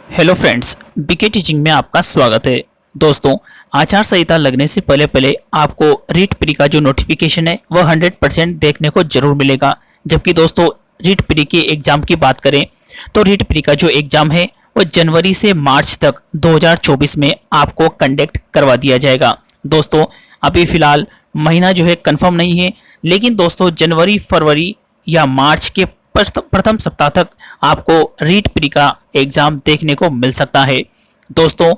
Hello friends, BK teaching में आपका स्वागत है। दोस्तों, आचार संहिता लगने से पहले पहले आपको रीट प्री का जो नोटिफिकेशन है वह 100% देखने को जरूर मिलेगा। जबकि दोस्तों, रीट प्री के एग्जाम की बात करें तो रीट प्री का जो एग्जाम है वह जनवरी से मार्च तक 2024 में आपको कंडक्ट करवा दिया जाएगा। दोस्तों, अभी फिलहाल महीना जो है कंफर्म नहीं है, लेकिन दोस्तों जनवरी, फरवरी या मार्च के प्रथम सप्ताह तक आपको रीट प्री का एग्जाम देखने को मिल सकता है। दोस्तों,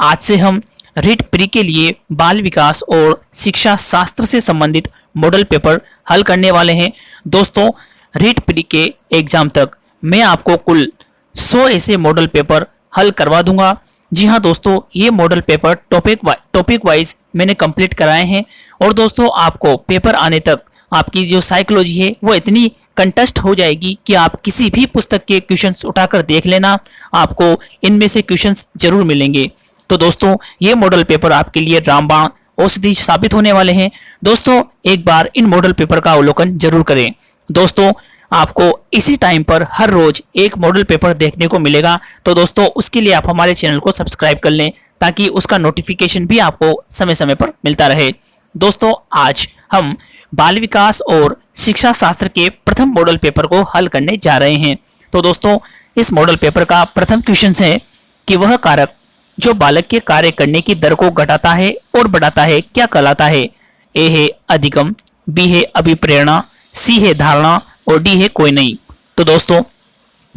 आज से हम रीट प्री के लिए बाल विकास और शिक्षा शास्त्र से संबंधित मॉडल पेपर हल करने वाले हैं। दोस्तों, रीट प्री के एग्जाम तक मैं आपको कुल 100 ऐसे मॉडल पेपर हल करवा दूंगा। जी हाँ दोस्तों, ये मॉडल पेपर टॉपिक वाइज मैंने कंप्लीट कराए हैं। और दोस्तों, आपको पेपर आने तक आपकी जो साइकोलॉजी है वो इतनी कंटेस्ट हो जाएगी कि आप किसी भी पुस्तक के क्वेश्चंस उठाकर देख लेना, आपको इनमें से क्वेश्चंस जरूर मिलेंगे। तो दोस्तों, ये मॉडल पेपर आपके लिए रामबाण औषधि साबित होने वाले हैं। दोस्तों, एक बार इन मॉडल पेपर का अवलोकन जरूर करें। दोस्तों, आपको इसी टाइम पर हर रोज एक मॉडल पेपर देखने को मिलेगा। तो दोस्तों, उसके लिए आप हमारे चैनल को सब्सक्राइब कर लें ताकि उसका नोटिफिकेशन भी आपको समय समय पर मिलता रहे। दोस्तों, आज हम बाल विकास और शिक्षा शास्त्र के प्रथम मॉडल पेपर को हल करने जा रहे हैं। तो दोस्तों, इस मॉडल पेपर का प्रथम क्वेश्चन है कि वह कारक जो बालक के कार्य करने की दर को घटाता है और बढ़ाता है क्या कहलाता है। ए है अधिगम, बी है अभिप्रेरणा, सी है धारणा और डी है कोई नहीं। तो दोस्तों,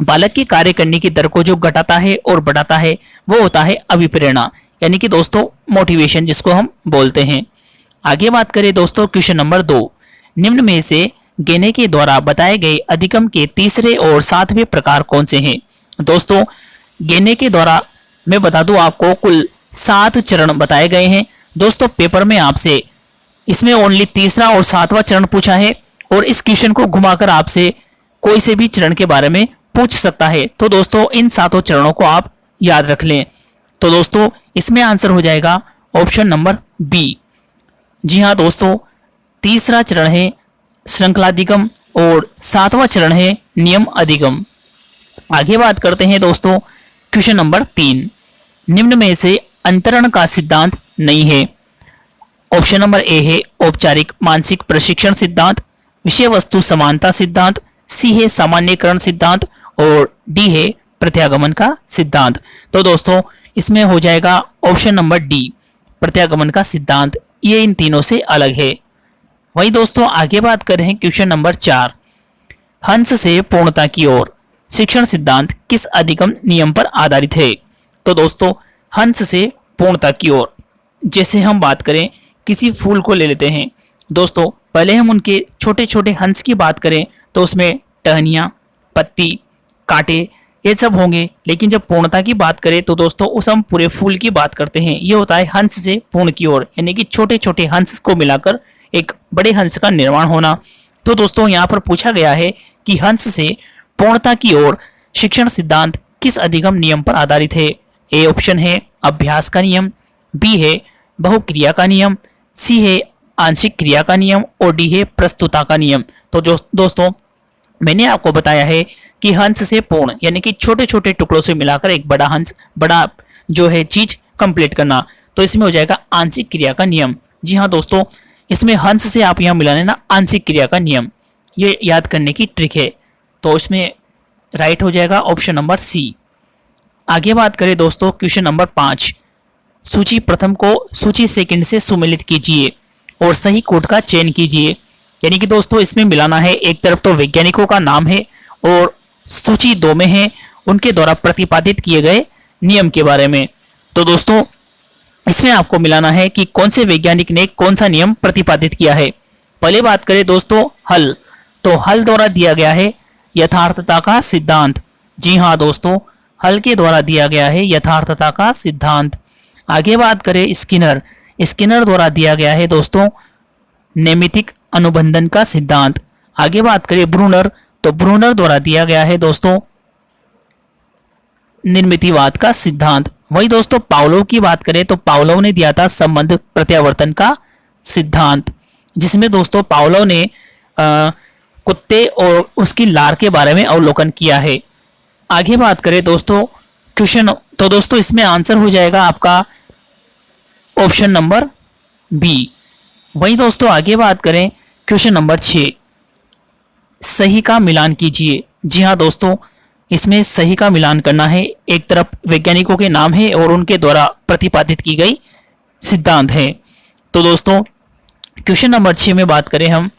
बालक के कार्य करने की दर को जो घटाता है और बढ़ाता है वो होता है अभिप्रेरणा, यानी कि दोस्तों मोटिवेशन जिसको हम बोलते हैं। आगे बात करें दोस्तों, क्वेश्चन नंबर 2, निम्न में से गेने के द्वारा बताए गए अधिगम के तीसरे और सातवें प्रकार कौन से हैं। दोस्तों, गेने के द्वारा मैं बता दूं आपको कुल 7 चरण बताए गए हैं। दोस्तों, पेपर में आपसे इसमें ओनली तीसरा और सातवां चरण पूछा है और इस क्वेश्चन को घुमाकर आपसे कोई से भी चरण के बारे में पूछ सकता है। तो दोस्तों, इन 7 चरणों को आप याद रख लें। तो दोस्तों, इसमें आंसर हो जाएगा ऑप्शन नंबर बी। जी हाँ दोस्तों, तीसरा चरण है श्रृंखलाधिगम और सातवां चरण है नियम अधिगम। आगे बात करते हैं दोस्तों, क्वेश्चन नंबर 3, निम्न में से अंतरण का सिद्धांत नहीं है। ऑप्शन नंबर ए है औपचारिक मानसिक प्रशिक्षण सिद्धांत, विषय वस्तु समानता सिद्धांत, सी है सामान्यकरण सिद्धांत और डी है प्रत्यागमन का सिद्धांत। तो दोस्तों, इसमें हो जाएगा ऑप्शन नंबर डी, प्रत्यागमन का सिद्धांत। ये इन तीनों से अलग है। वही दोस्तों, आगे बात कर रहे हैं क्वेश्चन नंबर 4, हंस से पूर्णता की ओर शिक्षण सिद्धांत किस अधिगम नियम पर आधारित है। तो दोस्तों, हंस से पूर्णता की ओर, जैसे हम बात करें किसी फूल को ले लेते हैं। दोस्तों, पहले हम उनके छोटे छोटे हंस की बात करें तो उसमें टहनियाँ, पत्ती, कांटे ये सब होंगे, लेकिन जब पूर्णता की बात करें तो दोस्तों उस हम पूरे फूल की बात करते हैं। ये होता है हंस से पूर्ण की ओर, यानी कि छोटे छोटे हंस को मिलाकर एक बड़े हंस का निर्माण होना। तो दोस्तों, यहाँ पर पूछा गया है कि हंस से पूर्णता की ओर शिक्षण सिद्धांत किस अधिगम नियम पर आधारित है। ए ऑप्शन है अभ्यास का नियम, बी है बहुक्रिया का नियम, सी है आंशिक क्रिया का नियम और डी है प्रस्तुता का नियम। तो दोस्तों, मैंने आपको बताया है कि हंस से पूर्ण यानी कि छोटे छोटे टुकड़ों से मिलाकर एक बड़ा हंस, बड़ा जो है चीज कंप्लीट करना। तो इसमें हो जाएगा आंशिक क्रिया का नियम। जी हाँ दोस्तों, इसमें हंस से आप यहाँ मिला लेना आंशिक क्रिया का नियम, ये याद करने की ट्रिक है। तो इसमें राइट हो जाएगा ऑप्शन नंबर सी। आगे बात करें दोस्तों, क्वेश्चन नंबर 5, सूची प्रथम को सूची सेकंड से सुमेलित कीजिए और सही कोड का चयन कीजिए। यानी कि दोस्तों, इसमें मिलाना है, एक तरफ तो वैज्ञानिकों का नाम है और सूची 2 में है उनके द्वारा प्रतिपादित किए गए नियम के बारे में। तो दोस्तों, इसमें आपको मिलाना है कि कौन से वैज्ञानिक ने कौन सा नियम प्रतिपादित किया है। पहले बात करें दोस्तों हल, तो हल द्वारा दिया गया है यथार्थता का सिद्धांत। जी हाँ दोस्तों, हल के द्वारा दिया गया है यथार्थता का सिद्धांत। आगे बात करें स्किनर, स्किनर द्वारा दिया गया है दोस्तों नैमित्तिक अनुबंधन का सिद्धांत। आगे बात करें ब्रूनर, तो ब्रूनर द्वारा दिया गया है दोस्तों निर्मितिवाद का सिद्धांत। वही दोस्तों, पावलोव की बात करें तो पावलोव ने दिया था संबंध प्रत्यावर्तन का सिद्धांत, जिसमें दोस्तों पावलोव ने कुत्ते और उसकी लार के बारे में अवलोकन किया है। आगे बात करें दोस्तों क्वेश्चन, तो दोस्तों इसमें आंसर हो जाएगा आपका ऑप्शन नंबर बी। वहीं दोस्तों आगे बात करें क्वेश्चन नंबर 6, सही का मिलान कीजिए। जी हाँ दोस्तों, इसमें सही का मिलान करना है। एक तरफ वैज्ञानिकों के नाम है और उनके द्वारा प्रतिपादित की गई सिद्धांत है। तो दोस्तों क्वेश्चन नंबर 6 में बात करें हम,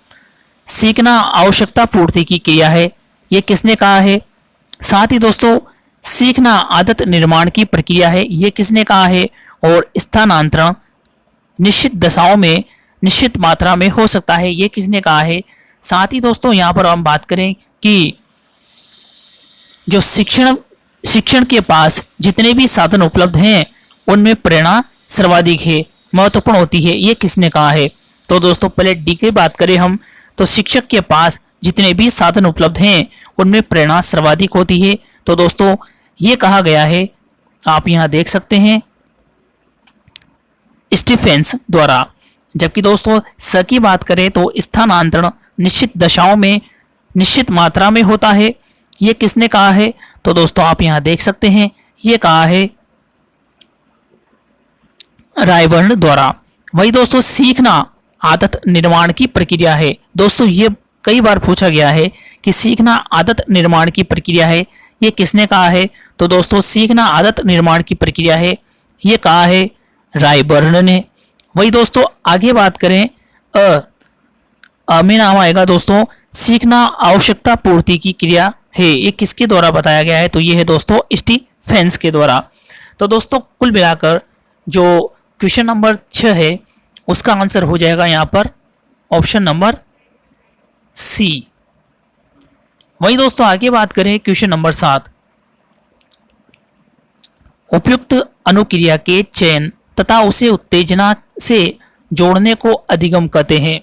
सीखना आवश्यकता पूर्ति की क्रिया है, ये किसने कहा है। साथ ही दोस्तों सीखना आदत निर्माण की प्रक्रिया है, ये किसने कहा है। और स्थानांतरण निश्चित दशाओं में निश्चित मात्रा में हो सकता है, ये किसने कहा है। साथ ही दोस्तों यहाँ पर हम बात करें कि जो शिक्षण के पास जितने भी साधन उपलब्ध हैं उनमें प्रेरणा सर्वाधिक है, महत्वपूर्ण होती है, ये किसने कहा है। तो दोस्तों पहले डी की बात करें हम, तो शिक्षक के पास जितने भी साधन उपलब्ध हैं उनमें प्रेरणा सर्वाधिक होती है। तो दोस्तों ये कहा गया है, आप यहाँ देख सकते हैं, स्टीफेंस द्वारा। जबकि दोस्तों स की बात करें तो स्थानांतरण निश्चित दशाओं में निश्चित मात्रा में होता है, ये किसने कहा है। तो दोस्तों आप यहाँ देख सकते हैं, ये कहा है रायबर्न द्वारा। वही दोस्तों सीखना आदत निर्माण की प्रक्रिया है। दोस्तों ये कई बार पूछा गया है कि सीखना आदत निर्माण की प्रक्रिया है, ये किसने कहा है। तो दोस्तों सीखना आदत निर्माण की प्रक्रिया है, ये कहा है रायबर्न ने। वही दोस्तों आगे बात करें, में नाम आएगा दोस्तों, सीखना आवश्यकता पूर्ति की क्रिया है, ये किसके द्वारा बताया गया है। तो ये है दोस्तों स्टीफेंस के द्वारा। तो दोस्तों कुल मिलाकर जो क्वेश्चन नंबर 6 है उसका आंसर हो जाएगा यहाँ पर ऑप्शन नंबर सी। वही दोस्तों आगे बात करें क्वेश्चन नंबर 7, उपयुक्त अनुक्रिया के चयन तथा उसे उत्तेजना से जोड़ने को अधिगम कहते हैं,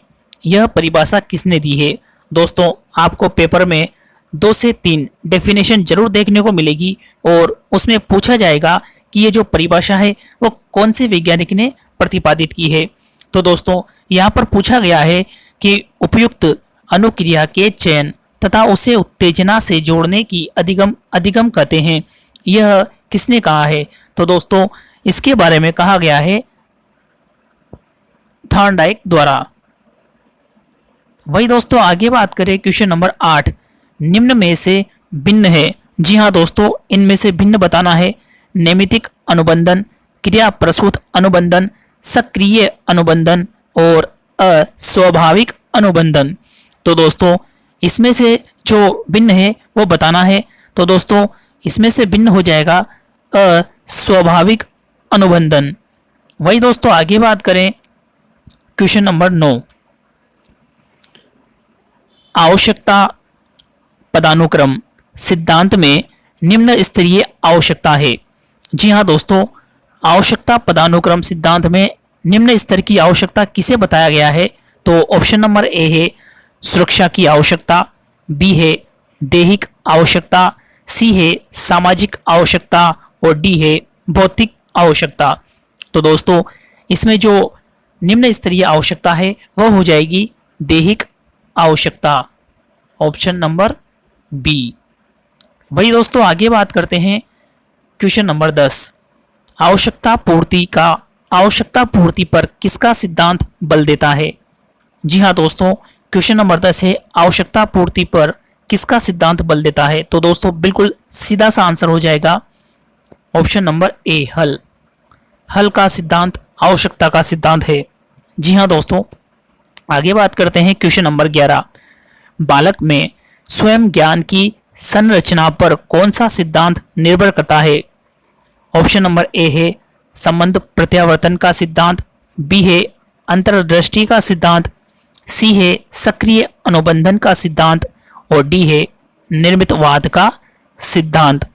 यह परिभाषा किसने दी है। दोस्तों आपको पेपर में 2 से 3 डेफिनेशन जरूर देखने को मिलेगी और उसमें पूछा जाएगा कि ये जो परिभाषा है वो कौन से वैज्ञानिक ने प्रतिपादित की है। तो दोस्तों यहाँ पर पूछा गया है कि उपयुक्त अनुक्रिया के चयन तथा उसे उत्तेजना से जोड़ने की अधिगम कहते हैं, यह किसने कहा है। तो दोस्तों इसके बारे में कहा गया है थॉर्नडाइक द्वारा। वही दोस्तों आगे बात करें क्वेश्चन नंबर 8, निम्न में से भिन्न है। जी हाँ दोस्तों इनमें से भिन्न बताना है, नैमित्तिक अनुबंधन, क्रिया प्रसूत अनुबंधन, सक्रिय अनुबंधन और अस्वाभाविक अनुबंधन। तो दोस्तों इसमें से जो भिन्न है वो बताना है। तो दोस्तों इसमें से भिन्न हो जाएगा अस्वाभाविक अनुबंधन। वही दोस्तों आगे बात करें क्वेश्चन नंबर 9, आवश्यकता पदानुक्रम सिद्धांत में निम्न स्तरीय आवश्यकता है। जी हाँ दोस्तों, आवश्यकता पदानुक्रम सिद्धांत में निम्न स्तर की आवश्यकता किसे बताया गया है। तो ऑप्शन नंबर ए है सुरक्षा की आवश्यकता, बी है दैहिक आवश्यकता, सी है सामाजिक आवश्यकता और डी है भौतिक आवश्यकता। तो दोस्तों इसमें जो निम्न स्तरीय आवश्यकता है वह हो जाएगी दैहिक आवश्यकता, ऑप्शन नंबर बी। वही दोस्तों आगे बात करते हैं क्वेश्चन नंबर 10, आवश्यकता पूर्ति पर किसका सिद्धांत बल देता है। जी हाँ दोस्तों क्वेश्चन नंबर 10 है आवश्यकता पूर्ति पर किसका सिद्धांत बल देता है। तो दोस्तों बिल्कुल सीधा सा आंसर हो जाएगा ऑप्शन नंबर ए, हल का सिद्धांत आवश्यकता का सिद्धांत है। जी हाँ दोस्तों आगे बात करते हैं क्वेश्चन नंबर 11, बालक में स्वयं ज्ञान की संरचना पर कौन सा सिद्धांत निर्भर करता है। ऑप्शन नंबर ए है संबंध प्रत्यावर्तन का सिद्धांत, बी है अंतर्दृष्टि का सिद्धांत, सी है सक्रिय अनुबंधन का सिद्धांत और डी है निर्मितवाद का सिद्धांत।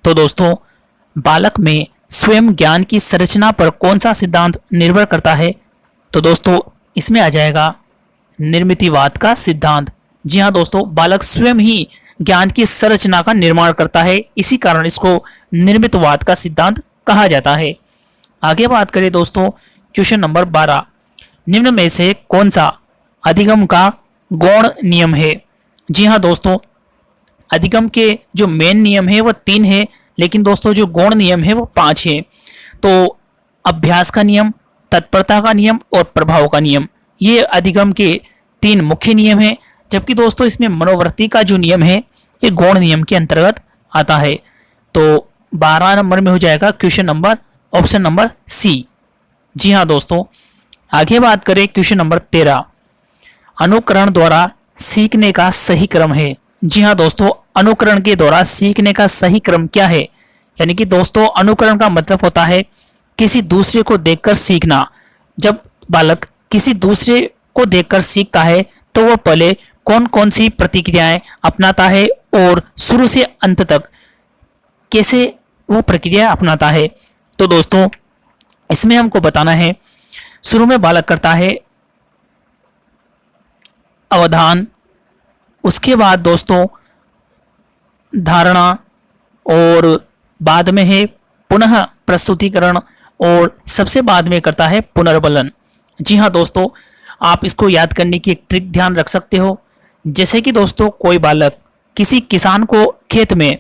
तो दोस्तों बालक में स्वयं ज्ञान की संरचना पर कौन सा सिद्धांत निर्भर करता है। तो दोस्तों इसमें आ जाएगा निर्मितिवाद का सिद्धांत। जी हाँ दोस्तों, बालक स्वयं ही ज्ञान की संरचना का निर्माण करता है, इसी कारण इसको निर्मितवाद का सिद्धांत कहा जाता है। आगे बात करें दोस्तों क्वेश्चन नंबर 12, निम्न में से कौन सा अधिगम का गौण नियम है। जी हाँ दोस्तों, अधिगम के जो मेन नियम है वह 3 है, लेकिन दोस्तों जो गौण नियम है वो 5 है। तो अभ्यास का नियम, तत्परता का नियम और प्रभाव का नियम, ये अधिगम के 3 मुख्य नियम हैं। जबकि दोस्तों इसमें मनोवृत्ति का जो नियम है ये गौण नियम के अंतर्गत आता है। तो 12 नंबर में हो जाएगा question number option number C. जी हाँ दोस्तों, आगे बात करें क्वेश्चन नंबर 13, अनुकरण द्वारा सीखने का सही क्रम है। जी हाँ दोस्तों, अनुकरण के द्वारा सीखने का सही क्रम क्या है? यानी कि दोस्तों अनुकरण का मतलब होता है किसी दूसरे को देखकर सीखना। जब बालक किसी दूसरे को देखकर सीखता है तो वह पहले कौन कौन सी प्रतिक्रियाएं अपनाता है और शुरू से अंत तक कैसे वो प्रक्रिया अपनाता है। तो दोस्तों इसमें हमको बताना है, शुरू में बालक करता है अवधान, उसके बाद दोस्तों धारणा, और बाद में है पुनः प्रस्तुतिकरण, और सबसे बाद में करता है पुनर्बलन। जी हाँ दोस्तों, आप इसको याद करने की एक ट्रिक ध्यान रख सकते हो। जैसे कि दोस्तों कोई बालक किसी किसान को खेत में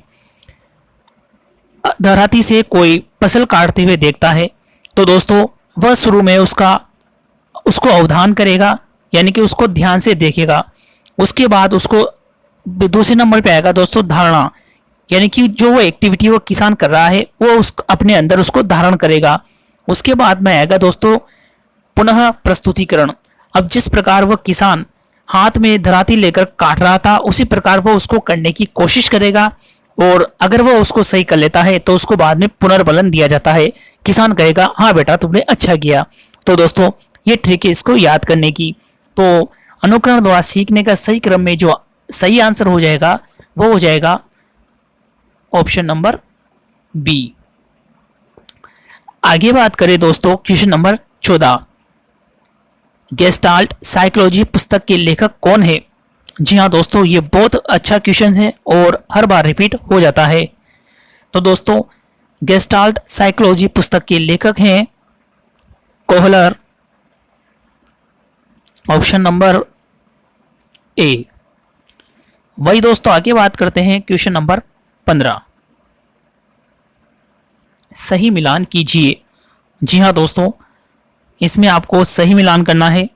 दराती से कोई फसल काटते हुए देखता है तो दोस्तों वह शुरू में उसको अवधान करेगा, यानी कि उसको ध्यान से देखेगा। उसके बाद उसको दूसरे नंबर पे आएगा दोस्तों धारणा, यानी कि जो वो एक्टिविटी वो किसान कर रहा है वो अपने अंदर उसको धारण करेगा। उसके बाद में आएगा दोस्तों पुनः प्रस्तुतिकरण। अब जिस प्रकार वह किसान हाथ में धराती लेकर काट रहा था उसी प्रकार वो उसको करने की कोशिश करेगा, और अगर वो उसको सही कर लेता है तो उसको बाद में पुनर्बलन दिया जाता है। किसान कहेगा हाँ बेटा तुमने अच्छा किया। तो दोस्तों ये ट्रिक है इसको याद करने की। तो अनुकरण द्वारा सीखने का सही क्रम में जो सही आंसर हो जाएगा वो हो जाएगा ऑप्शन नंबर बी। आगे बात करें दोस्तों क्वेश्चन नंबर 14, गेस्टाल्ट साइकोलॉजी पुस्तक के लेखक कौन है? जी हाँ दोस्तों, ये बहुत अच्छा क्वेश्चन है और हर बार रिपीट हो जाता है। तो दोस्तों गेस्टाल्ट साइकोलॉजी पुस्तक के लेखक हैं कोहलर, ऑप्शन नंबर ए। वही दोस्तों आगे बात करते हैं क्वेश्चन नंबर 15, सही मिलान कीजिए। जी हाँ दोस्तों, इसमें आपको सही मिलान करना है।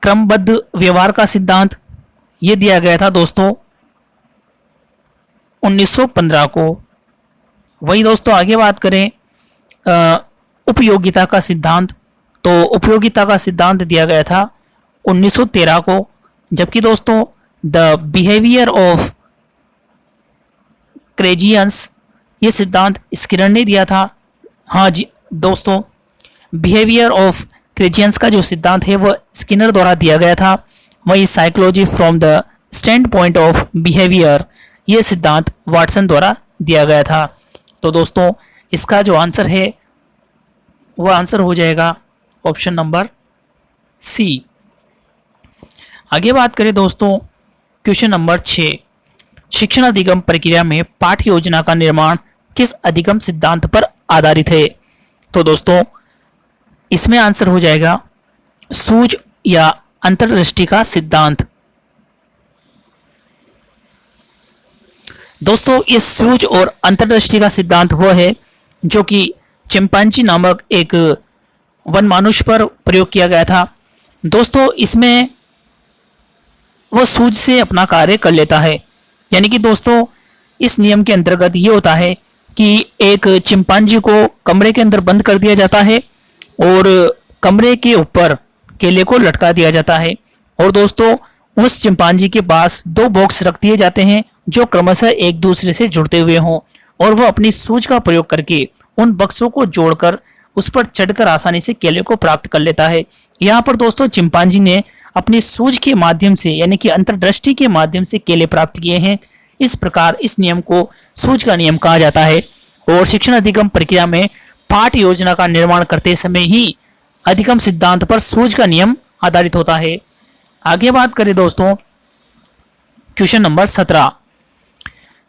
क्रमबद्ध व्यवहार का सिद्धांत ये दिया गया था दोस्तों 1915 को। वही दोस्तों आगे बात करें उपयोगिता का सिद्धांत, तो उपयोगिता का सिद्धांत दिया गया था 1913 को। जबकि दोस्तों द बिहेवियर ऑफ क्रेजियंस ये सिद्धांत स्किनर ने दिया था। हाँ जी दोस्तों, बिहेवियर ऑफ क्रेजियंस का जो सिद्धांत है वह स्किनर द्वारा दिया गया था। वही psychology from the stand point of behaviour ये सिद्धांत वाटसन द्वारा दिया गया था। तो दोस्तों इसका जो आंसर है वो आंसर हो जाएगा ऑप्शन नंबर सी। आगे बात करें दोस्तों क्वेश्चन नंबर 6, शिक्षण अधिगम प्रक्रिया में पाठ्य योजना का निर्माण किस अधिगम सिद्धांत पर आधारित है? तो दोस्तों इसमें आंसर हो जाएगा सूझ या अंतर्दृष्टि का सिद्धांत। दोस्तों ये सूझ और अंतर्दृष्टि का सिद्धांत वो है जो कि चिंपांजी नामक एक वन मानुष पर प्रयोग किया गया था। दोस्तों इसमें वो सूझ से अपना कार्य कर लेता है, यानी कि दोस्तों इस नियम के अंतर्गत ये होता है कि एक चिंपांजी को कमरे के अंदर बंद कर दिया जाता है और कमरे के ऊपर केले को लटका दिया जाता है, और दोस्तों उस चिंपांजी के पास 2 बॉक्स रख दिए जाते हैं जो क्रमशः एक दूसरे से जुड़ते हुए हों, और वह अपनी सूझ का प्रयोग करके उन बक्सों को जोड़कर उस पर चढ़कर आसानी से केले को प्राप्त कर लेता है। यहाँ पर दोस्तों चिंपांजी ने अपनी सूझ के माध्यम से यानी कि अंतर्दृष्टि के माध्यम से केले प्राप्त किए हैं। इस प्रकार इस नियम को सूझ का नियम कहा जाता है, और शिक्षण अधिगम प्रक्रिया में पाठ योजना का निर्माण करते समय ही अधिगम सिद्धांत पर सूझ का नियम आधारित होता है। आगे बात करें दोस्तों क्वेश्चन नंबर 17।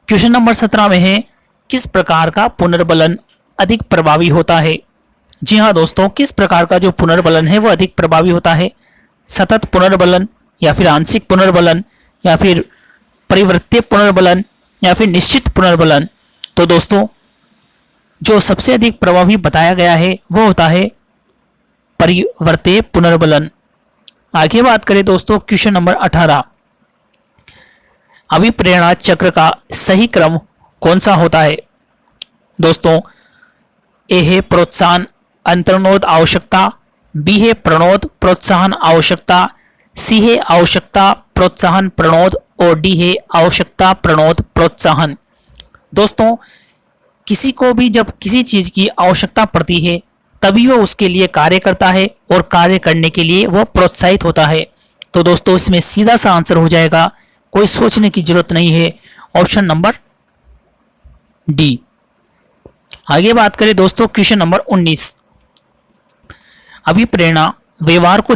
क्वेश्चन नंबर 17 में है किस प्रकार का पुनर्बलन अधिक प्रभावी होता है? जी हाँ दोस्तों, किस प्रकार का जो पुनर्बलन है वो अधिक प्रभावी होता है? सतत पुनर्बलन, या फिर आंशिक पुनर्बलन, या फिर परिवृत्तीय पुनर्बलन, या फिर निश्चित पुनर्बलन? तो दोस्तों जो सबसे अधिक प्रभावी बताया गया है वो होता है परिवर्त्य पुनर्बलन। आगे बात करें दोस्तों क्वेश्चन नंबर 18, अभिप्रेरणा चक्र का सही क्रम कौन सा होता है? दोस्तों ए है प्रोत्साहन अंतर्नोद आवश्यकता, बी है प्रणोद प्रोत्साहन आवश्यकता, सी है आवश्यकता प्रोत्साहन प्रणोद और डी है आवश्यकता प्रणोद प्रोत्साहन। दोस्तों किसी को भी जब किसी चीज की आवश्यकता पड़ती है तभी वह उसके लिए कार्य करता है और कार्य करने के लिए वह प्रोत्साहित होता है। तो दोस्तों इसमें सीधा सा आंसर हो जाएगा, कोई सोचने की जरूरत नहीं है, ऑप्शन नंबर डी। आगे बात करें दोस्तों क्वेश्चन नंबर 19, अभिप्रेरणा व्यवहार को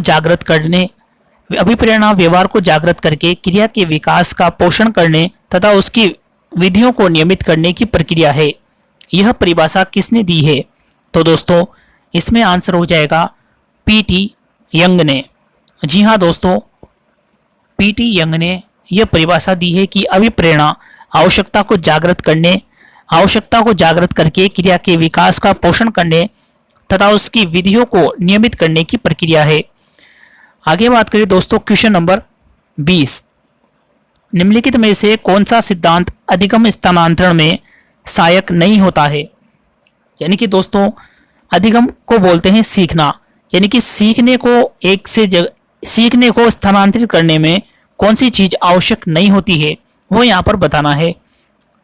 जागृत करके क्रिया के विकास का पोषण करने तथा उसकी विधियों को नियमित करने की प्रक्रिया है। यह परिभाषा किसने दी है? तो दोस्तों इसमें आंसर हो जाएगा पीटी यंग ने। जी हाँ दोस्तों, पीटी यंग ने यह परिभाषा दी है कि अभिप्रेरणा आवश्यकता को जागृत करके क्रिया के विकास का पोषण करने तथा उसकी विधियों को नियमित करने की प्रक्रिया है। आगे बात करें दोस्तों क्वेश्चन नंबर 20, निम्नलिखित में से कौन सा सिद्धांत अधिगम स्थानांतरण में सहायक नहीं होता है? यानी कि दोस्तों अधिगम को बोलते हैं सीखना, यानी कि सीखने को स्थानांतरित करने में कौन सी चीज आवश्यक नहीं होती है वो यहाँ पर बताना है।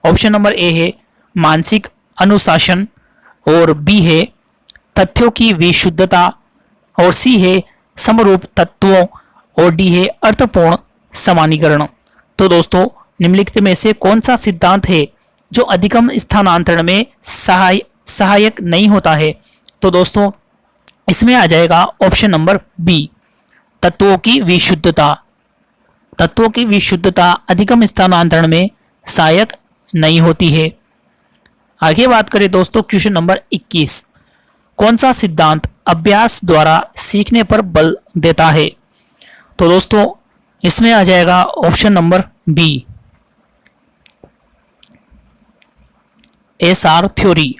ऑप्शन नंबर ए है मानसिक अनुशासन, और बी है तथ्यों की विशुद्धता, और सी है समरूप तत्वों, और डी है अर्थपूर्ण समानीकरण। तो दोस्तों निम्नलिखित में से कौन सा सिद्धांत है जो अधिगम स्थानांतरण में सहायक नहीं होता है? तो दोस्तों इसमें आ जाएगा ऑप्शन नंबर बी, तत्वों की विशुद्धता अधिगम स्थानांतरण में सहायक नहीं होती है। आगे बात करें दोस्तों क्वेश्चन नंबर 21, कौन सा सिद्धांत अभ्यास द्वारा सीखने पर बल देता है? तो दोस्तों इसमें आ जाएगा option number B, SR theory,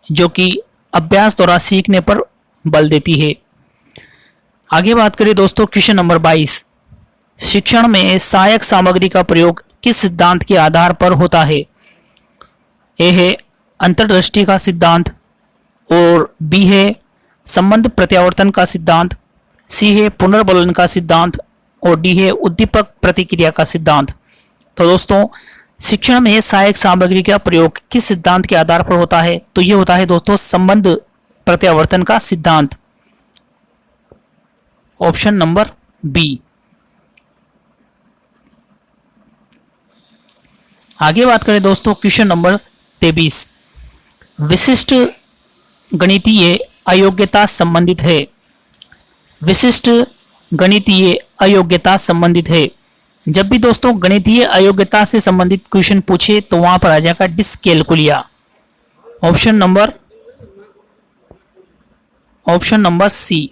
जो कि अभ्यास द्वारा सीखने पर बल देती है। आगे बात करें दोस्तों क्वेश्चन नंबर 22, शिक्षण में सहायक सामग्री का प्रयोग किस सिद्धांत के आधार पर होता है? ए है अंतर्दृष्टि का सिद्धांत, और बी है संबंध प्रत्यावर्तन का सिद्धांत, सी है पुनर्बलन का सिद्धांत, और डी है उद्दीपक प्रतिक्रिया का सिद्धांत। तो दोस्तों शिक्षण में सहायक सामग्री का प्रयोग किस सिद्धांत के आधार पर होता है? तो ये होता है दोस्तों संबंध प्रत्यावर्तन का सिद्धांत, ऑप्शन नंबर बी। आगे बात करें दोस्तों क्वेश्चन नंबर 23, विशिष्ट गणितीय अयोग्यता संबंधित है। विशिष्ट गणितीय अयोग्यता संबंधित है। जब भी दोस्तों गणितीय अयोग्यता से संबंधित क्वेश्चन पूछे तो वहां पर आ जाएगा डिसकैलकुलिया, ऑप्शन नंबर सी।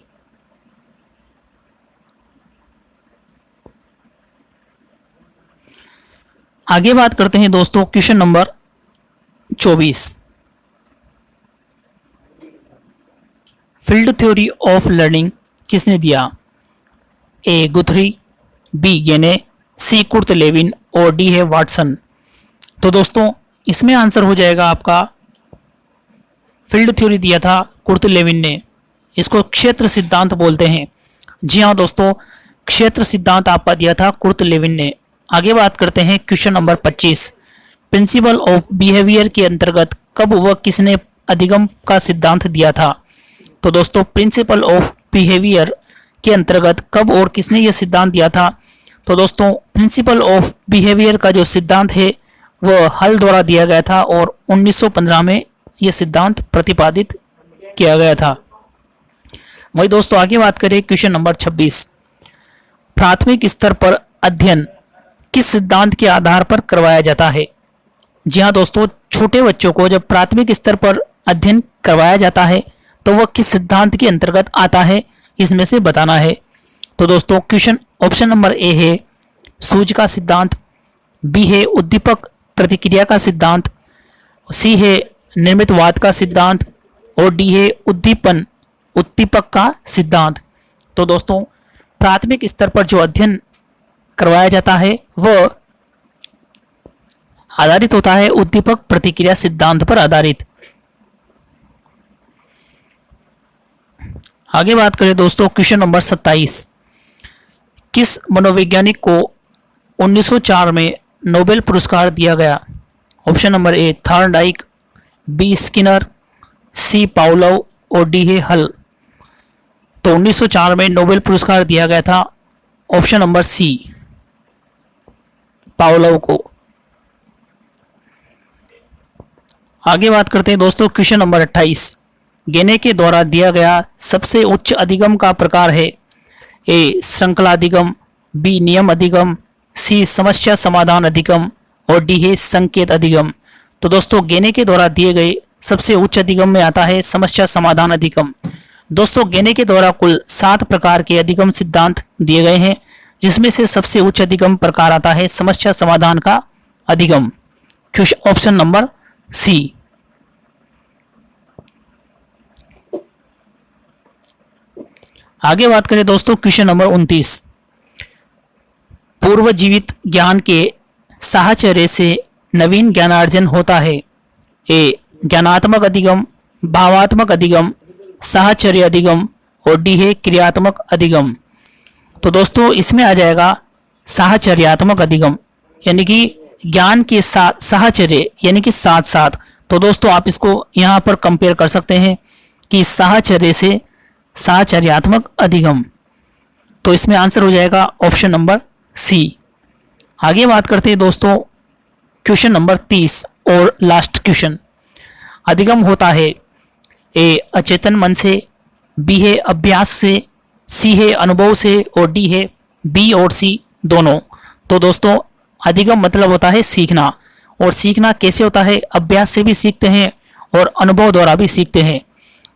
आगे बात करते हैं दोस्तों question number 24, field theory of learning किसने दिया? ए गुथरी, बी गेने, सी कुर्ट लेविन, और डी है वाटसन। तो दोस्तों इसमें आंसर हो जाएगा आपका फील्ड थ्योरी दिया था कुर्ट लेविन ने, इसको क्षेत्र सिद्धांत बोलते हैं। जी हाँ दोस्तों, क्षेत्र सिद्धांत आपका दिया था कुर्ट लेविन ने। आगे बात करते हैं question number 25, principle of behaviour के अंतर्गत कब व किसने अधिगम का सिद्धांत दिया था? तो दोस्तों प्रिंसिपल ऑफ बिहेवियर के अंतर्गत कब और किसने यह सिद्धांत दिया था? तो दोस्तों प्रिंसिपल ऑफ बिहेवियर का जो सिद्धांत है वह हल द्वारा दिया गया था और 1915 में यह सिद्धांत प्रतिपादित किया गया था। वही दोस्तों आगे बात करें क्वेश्चन नंबर 26, प्राथमिक स्तर पर अध्ययन किस सिद्धांत के आधार पर करवाया जाता है? जी हाँ दोस्तों, छोटे बच्चों को जब प्राथमिक स्तर पर अध्ययन करवाया जाता है तो वह किस सिद्धांत के अंतर्गत आता है, इसमें से बताना है। तो दोस्तों क्वेश्चन ऑप्शन नंबर ए है सूझ का सिद्धांत, बी है उद्दीपक प्रतिक्रिया का सिद्धांत, सी है निर्मितवाद का सिद्धांत और डी है उद्दीपक का सिद्धांत। तो दोस्तों प्राथमिक स्तर पर जो अध्ययन करवाया जाता है वह आधारित होता है उद्दीपक प्रतिक्रिया सिद्धांत पर आधारित। आगे बात करें दोस्तों क्वेश्चन नंबर 27, किस मनोवैज्ञानिक को 1904 में नोबेल पुरस्कार दिया गया? Option number A Thorndike, B Skinner, C Pavlov और डी है हल। तो 1904 में नोबेल पुरस्कार दिया गया था ऑप्शन नंबर सी पाउलोव को। आगे बात करते हैं दोस्तों क्वेश्चन नंबर 28, गेने के द्वारा दिया गया सबसे उच्च अधिगम का प्रकार है? ए श्रृंखला अधिगम, बी नियम अधिगम, सी समस्या समाधान अधिगम और डी है संकेत अधिगम। तो दोस्तों गेने के द्वारा दिए गए सबसे उच्च अधिगम में आता है समस्या समाधान अधिगम। दोस्तों गेने के द्वारा कुल 7 प्रकार के अधिगम सिद्धांत दिए गए हैं, जिसमें से सबसे उच्च अधिगम प्रकार आता है समस्या समाधान का अधिगम। Option number C. आगे बात करें दोस्तों क्वेश्चन नंबर 29, पूर्व जीवित ज्ञान के साहचर्य से नवीन ज्ञानार्जन होता है? ए ज्ञानात्मक अधिगम, भावात्मक अधिगम, साहचर्य अधिगम और डी है क्रियात्मक अधिगम। तो दोस्तों इसमें आ जाएगा साहचर्यात्मक अधिगम, यानी कि ज्ञान के साथ साहचर्य यानी कि साथ साथ। तो दोस्तों आप इसको यहाँ पर कंपेयर कर सकते हैं कि साहचर्य से साहचर्यात्मक अधिगम। तो इसमें आंसर हो जाएगा ऑप्शन नंबर सी। आगे बात करते हैं दोस्तों क्वेश्चन नंबर 30 और लास्ट क्वेश्चन, अधिगम होता है ए अचेतन मन से, बी है अभ्यास से, सी है अनुभव से और डी है बी और सी दोनों। तो दोस्तों अधिगम मतलब होता है सीखना, और सीखना कैसे होता है? अभ्यास से भी सीखते हैं और अनुभव द्वारा भी सीखते हैं।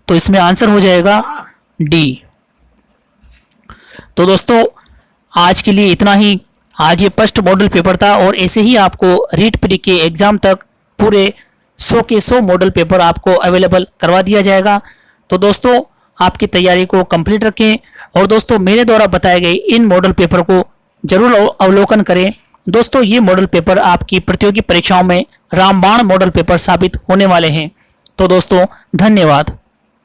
तो इसमें आंसर हो जाएगा डी। तो दोस्तों आज के लिए इतना ही। आज ये फर्स्ट मॉडल पेपर था और ऐसे ही आपको रीट प्री के एग्जाम तक पूरे 100 के 100 मॉडल पेपर आपको अवेलेबल करवा दिया जाएगा। तो दोस्तों आपकी तैयारी को कंप्लीट रखें और दोस्तों मेरे द्वारा बताए गए इन मॉडल पेपर को जरूर अवलोकन करें। दोस्तों ये मॉडल पेपर आपकी प्रतियोगी परीक्षाओं में रामबाण मॉडल पेपर साबित होने वाले हैं। तो दोस्तों धन्यवाद।